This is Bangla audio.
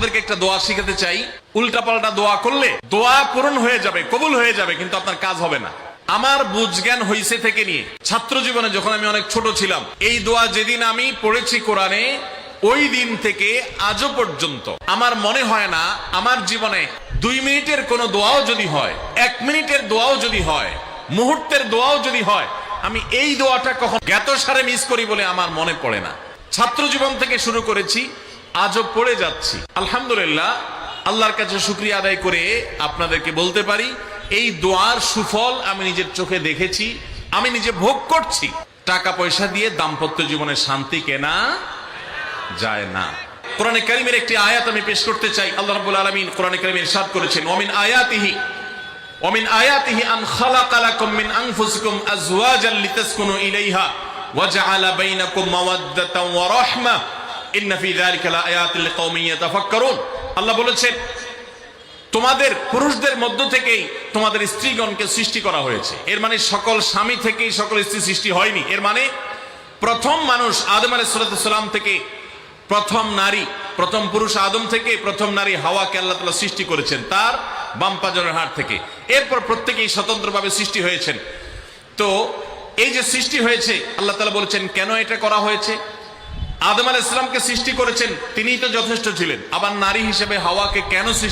আপনাদেরকে একটা দোয়া শিখাতে চাই। উল্টাপাল্টা দোয়া করলে দোয়া পূরণ হয়ে যাবে, কবুল হয়ে যাবে, কিন্তু আপনার কাজ হবে না। আমার বুঝ জ্ঞান হইছে থেকে নিয়ে ছাত্র জীবনে যখন আমি অনেক ছোট ছিলাম, এই দোয়া যেদিন আমি পড়েছি কোরআনে, ওই দিন থেকে আজও পর্যন্ত আমার মনে হয় না আমার জীবনে 2 মিনিটের কোনো দোয়াও যদি হয়, 1 মিনিটের দোয়াও যদি হয়, মুহূর্তের দোয়াও যদি হয়, আমি এই দোয়াটা কখন জ্ঞাতসারে মিস করি বলে আমার মনে পড়ে না। ছাত্র জীবন থেকে শুরু করেছি, আজও পড়ে যাচ্ছি। আলহামদুলিল্লাহ, আল্লাহর কাছে শুকরিয়া আদায় করে আপনাদেরকে বলতে পারি, এই দোয়ার সুফল আমি নিজের চোখে দেখেছি, আমি নিজে ভোগ করছি। টাকা পয়সা দিয়ে দাম্পত্য জীবনে শান্তি কেনা যায় না। কোরআনে কারীমের একটি আয়াত আমি পেশ করতে চাই। আল্লাহ রাব্বুল আলামিন কোরআনে কারীমে ইরশাদ করেছেন, ওমিন আয়াতিহি আন খালাকা লাকুম মিন আনফুসিকুম আজওয়াজান লিতাসকুনু ইলাইহা ওয়া জাআলা বাইনাকুম মাওয়াদ্দাতান ওয়া রাহমা ইন্না ফি যালিকা লাআয়াতিন লিকাওমিন ইয়াতাফাক্কারুন। আল্লাহ বলেছেন, তোমাদের পুরুষদের মধ্য থেকেই তোমাদের স্ত্রীগণকে সৃষ্টি করা হয়েছে। এর মানে সকল স্বামী থেকেই সকল স্ত্রী সৃষ্টি হয়নি। এর মানে প্রথম মানুষ আদম আলাইহিস সালাম থেকে প্রথম নারী, প্রথম পুরুষ আদম থেকে প্রথম নারী হাওয়াকে আল্লাহ তাআলা সৃষ্টি করেছেন তার বাম পাজরের হাড় থেকে। এরপর প্রত্যেকেই স্বতন্ত্রভাবে সৃষ্টি হয়েছেন। তো এই যে সৃষ্টি হয়েছে, আল্লাহ তাআলা বলেছেন কেন এটা করা হয়েছে। আদম আলাইহিস সালামকে সৃষ্টি করেছেন, তিনিই তো যথেষ্ট ছিলেন। আবার নারী হিসেবে হাওয়াকে কেন সৃষ্টি